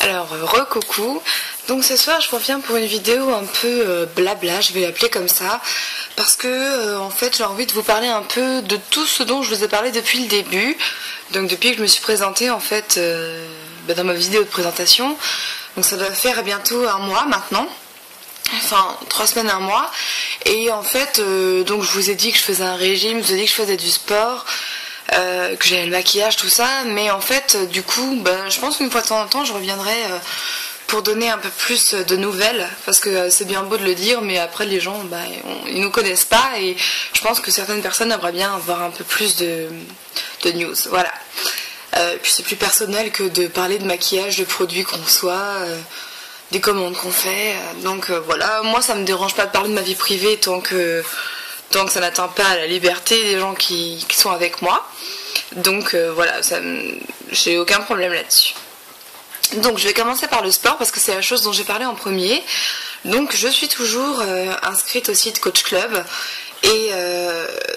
Alors, re-coucou. Donc ce soir je reviens pour une vidéo un peu blabla, je vais l'appeler comme ça, parce que en fait j'ai envie de vous parler un peu de tout ce dont je vous ai parlé depuis le début. Donc depuis que je me suis présentée en fait dans ma vidéo de présentation. Donc ça doit faire bientôt un mois maintenant. Enfin 3 semaines, un mois. Et en fait donc je vous ai dit que je faisais un régime, je vous ai dit que je faisais du sport, que j'avais le maquillage, tout ça. Mais en fait du coup je pense qu'une fois de temps en temps je reviendrai pour donner un peu plus de nouvelles, parce que c'est bien beau de le dire, mais après les gens ils nous connaissent pas, et je pense que certaines personnes aimeraient bien avoir un peu plus de news, voilà. Puis c'est plus personnel que de parler de maquillage, de produits qu'on reçoit, des commandes qu'on fait, donc voilà, moi ça me dérange pas de parler de ma vie privée tant que ça n'atteint pas à la liberté des gens qui sont avec moi, donc voilà, j'ai aucun problème là-dessus. Donc je vais commencer par le sport parce que c'est la chose dont j'ai parlé en premier. Donc je suis toujours inscrite au site Coach Club, et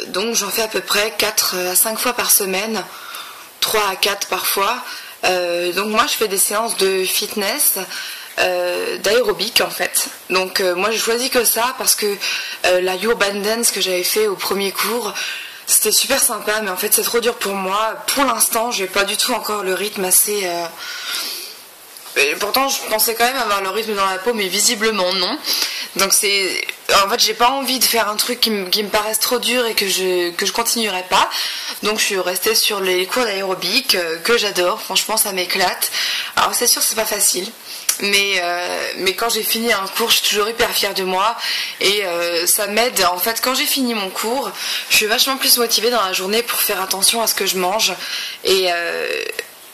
donc j'en fais à peu près 4 à 5 fois par semaine, 3 à 4 parfois. Donc moi je fais des séances de fitness, d'aérobic en fait. Donc moi j'ai choisi que ça parce que la urban dance que j'avais fait au premier cours, c'était super sympa, mais en fait c'est trop dur pour moi. Pour l'instant j'ai pas du tout encore le rythme assez... Et pourtant je pensais quand même avoir le rythme dans la peau, mais visiblement non. Donc en fait j'ai pas envie de faire un truc qui me paraisse trop dur et que je continuerai pas. Donc je suis restée sur les cours d'aérobic que j'adore, franchement ça m'éclate. Alors c'est sûr c'est pas facile, mais quand j'ai fini un cours je suis toujours hyper fière de moi, et ça m'aide. En fait quand j'ai fini mon cours je suis vachement plus motivée dans la journée pour faire attention à ce que je mange,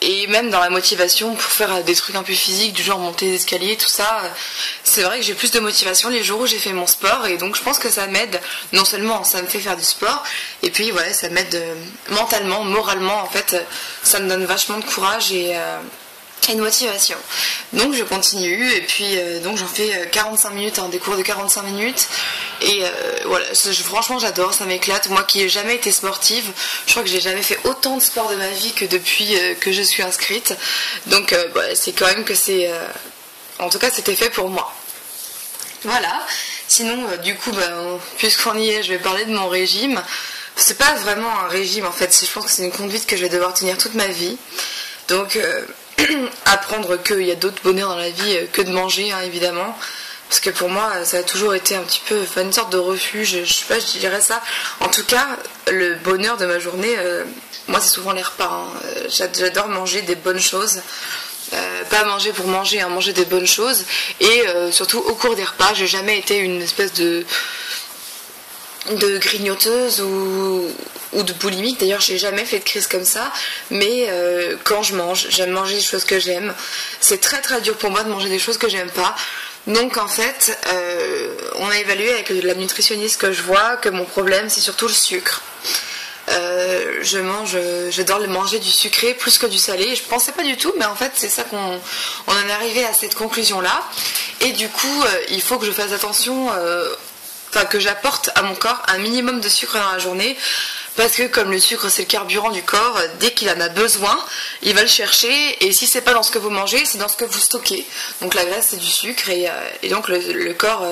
et même dans la motivation pour faire des trucs un peu physiques, du genre monter les escaliers, tout ça. C'est vrai que j'ai plus de motivation les jours où j'ai fait mon sport, et donc je pense que ça m'aide. Non seulement ça me fait faire du sport, et puis ouais, ça m'aide mentalement, moralement, en fait, ça me donne vachement de courage et de motivation. Donc je continue, et puis donc j'en fais 45 minutes, des cours de 45 minutes, et voilà, franchement j'adore, ça m'éclate. Moi qui n'ai jamais été sportive, je crois que j'ai jamais fait autant de sport de ma vie que depuis que je suis inscrite. Donc c'est quand même que c'est... en tout cas c'était fait pour moi. Voilà, sinon du coup puisqu'on y est, je vais parler de mon régime. C'est pas vraiment un régime en fait, je pense que c'est une conduite que je vais devoir tenir toute ma vie. Donc apprendre qu'il y a d'autres bonheurs dans la vie que de manger, évidemment, parce que pour moi ça a toujours été un petit peu une sorte de refuge, je sais pas, je dirais ça. En tout cas le bonheur de ma journée, moi c'est souvent les repas, j'adore manger des bonnes choses, pas manger pour manger, manger des bonnes choses, et surtout au cours des repas. J'ai jamais été une espèce de grignoteuse ou de boulimique. D'ailleurs j'ai jamais fait de crise comme ça, mais quand je mange, j'aime manger des choses que j'aime. C'est très très dur pour moi de manger des choses que j'aime pas. Donc en fait on a évalué avec la nutritionniste que je vois que mon problème c'est surtout le sucre. J'adore manger du sucré plus que du salé. Je pensais pas du tout, mais en fait c'est ça qu'on en est arrivé à cette conclusion là. Et du coup il faut que je fasse attention, que j'apporte à mon corps un minimum de sucre dans la journée, parce que comme le sucre c'est le carburant du corps, dès qu'il en a besoin il va le chercher, et si c'est pas dans ce que vous mangez, c'est dans ce que vous stockez. Donc la graisse c'est du sucre, et donc le corps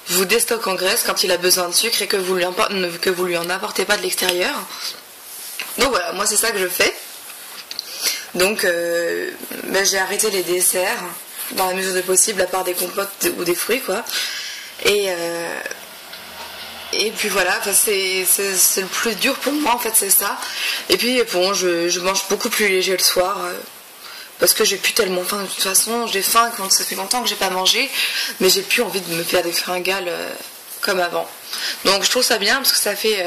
vous déstocke en graisse quand il a besoin de sucre, et que vous lui en apportez pas de l'extérieur. Donc voilà, moi c'est ça que je fais. Donc j'ai arrêté les desserts dans la mesure du possible, à part des compotes ou des fruits quoi. Et puis voilà, c'est le plus dur pour moi en fait, c'est ça. Et puis bon, je mange beaucoup plus léger le soir, parce que j'ai plus tellement faim de toute façon. J'ai faim quand ça fait longtemps que j'ai pas mangé, mais j'ai plus envie de me faire des fringales comme avant. Donc je trouve ça bien, parce que ça fait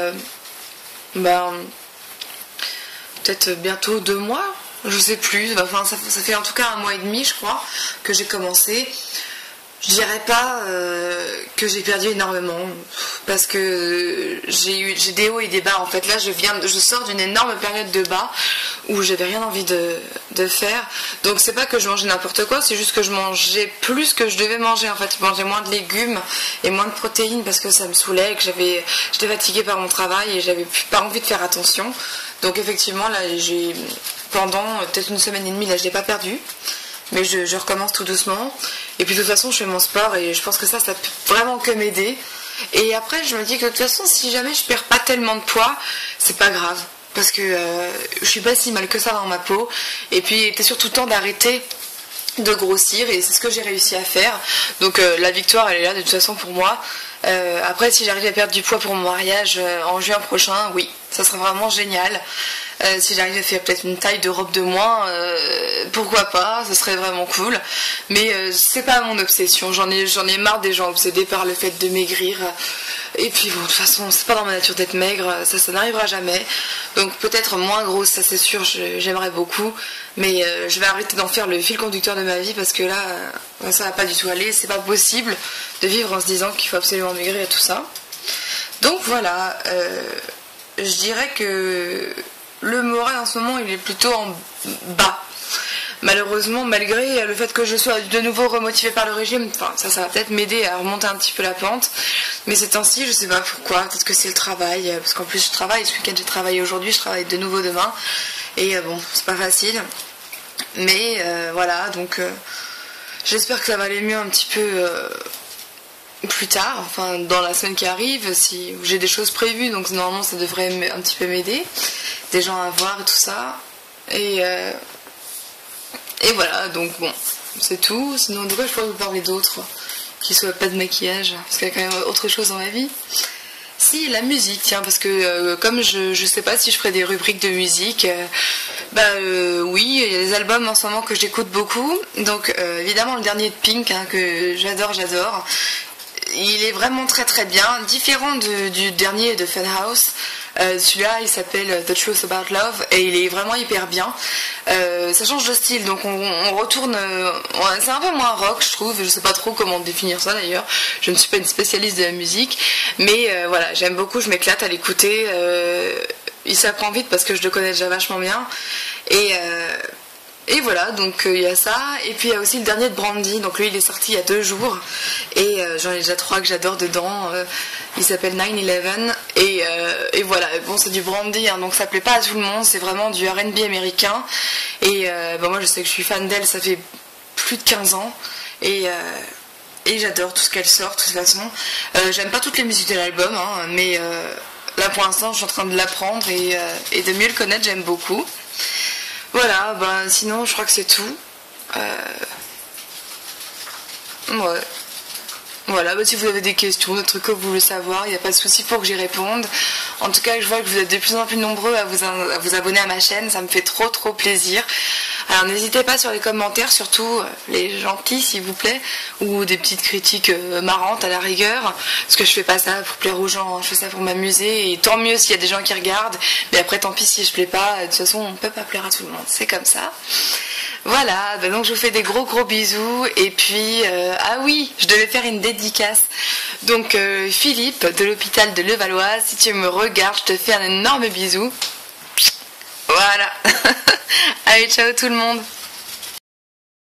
peut-être bientôt 2 mois, je sais plus, enfin ça fait en tout cas 1 mois et demi je crois que j'ai commencé. Je dirais pas que j'ai perdu énormément, parce que j'ai des hauts et des bas en fait. Là je sors d'une énorme période de bas où j'avais rien envie de faire. Donc c'est pas que je mangeais n'importe quoi, c'est juste que je mangeais plus que je devais manger en fait. Je mangeais moins de légumes et moins de protéines parce que ça me saoulait, que j'étais fatiguée par mon travail et j'avais pas envie de faire attention. Donc effectivement là pendant peut-être 1 semaine et demie là je l'ai pas perdu. mais je recommence tout doucement. Et puis de toute façon je fais mon sport et je pense que ça peut vraiment que m'aider. Et après je me dis que de toute façon si jamais je perds pas tellement de poids, c'est pas grave. Parce que je suis pas si mal que ça dans ma peau. Et puis il était surtout temps d'arrêter de grossir et c'est ce que j'ai réussi à faire. Donc la victoire elle est là de toute façon pour moi. Après si j'arrive à perdre du poids pour mon mariage en juin prochain, oui, ça serait vraiment génial. Si j'arrive à faire peut-être une taille de robe de moins, pourquoi pas, ça serait vraiment cool. Mais c'est pas mon obsession, j'en ai marre des gens obsédés par le fait de maigrir. Et puis bon, de toute façon, c'est pas dans ma nature d'être maigre, ça n'arrivera jamais. Donc peut-être moins grosse, ça c'est sûr, j'aimerais beaucoup. Mais je vais arrêter d'en faire le fil conducteur de ma vie parce que là, ça va pas du tout aller. C'est pas possible de vivre en se disant qu'il faut absolument maigrir et tout ça. Donc voilà, je dirais que le moral en ce moment il est plutôt en bas. Malheureusement, malgré le fait que je sois de nouveau remotivée par le régime, enfin ça va peut-être m'aider à remonter un petit peu la pente. Mais ces temps-ci, je sais pas pourquoi, peut-être que c'est le travail, parce qu'en plus je travaille, ce week-end j'ai travaillé aujourd'hui, je travaille de nouveau demain. Et bon, c'est pas facile. Mais voilà, donc j'espère que ça va aller mieux un petit peu plus tard, enfin dans la semaine qui arrive, si j'ai des choses prévues, donc normalement ça devrait un petit peu m'aider, des gens à voir et tout ça. Et voilà, donc bon, c'est tout. Sinon, de quoi je pourrais vous parler d'autre qui soit pas de maquillage, parce qu'il y a quand même autre chose dans ma vie. Si, la musique, tiens, parce que comme je sais pas si je ferai des rubriques de musique, oui, il y a des albums en ce moment que j'écoute beaucoup. Donc évidemment le dernier de Pink, hein, que j'adore. Il est vraiment très très bien, différent du dernier de Funhouse. Celui-là il s'appelle The Truth About Love et il est vraiment hyper bien. Ça change de style, donc on retourne, c'est un peu moins rock je trouve, je sais pas trop comment définir ça d'ailleurs, je ne suis pas une spécialiste de la musique, mais voilà, j'aime beaucoup, je m'éclate à l'écouter, il s'apprend vite parce que je le connais déjà vachement bien, et voilà, donc il y a ça, et puis il y a aussi le dernier de Brandy, donc lui il est sorti il y a 2 jours, et j'en ai déjà 3 que j'adore dedans, il s'appelle 9/11, et voilà, bon c'est du Brandy, hein, donc ça plaît pas à tout le monde, c'est vraiment du R&B américain, et moi je sais que je suis fan d'elle, ça fait plus de 15 ans, et j'adore tout ce qu'elle sort de toute façon. J'aime pas toutes les musiques de l'album, hein, mais là pour l'instant je suis en train de l'apprendre, et de mieux le connaître, j'aime beaucoup. Voilà, sinon je crois que c'est tout. Ouais. Voilà, si vous avez des questions, des trucs que vous voulez savoir, il n'y a pas de souci pour que j'y réponde. En tout cas, je vois que vous êtes de plus en plus nombreux à vous abonner à ma chaîne, ça me fait trop plaisir. Alors n'hésitez pas sur les commentaires, surtout les gentils s'il vous plaît, ou des petites critiques marrantes à la rigueur, parce que je fais pas ça pour plaire aux gens, hein, je fais ça pour m'amuser, et tant mieux s'il y a des gens qui regardent, mais après tant pis si je plais pas, de toute façon on peut pas plaire à tout le monde, c'est comme ça. Voilà, donc je vous fais des gros bisous, et puis, ah oui, je devais faire une dédicace, donc Philippe de l'hôpital de Levallois, si tu me regardes, je te fais un énorme bisou, voilà, allez ciao tout le monde.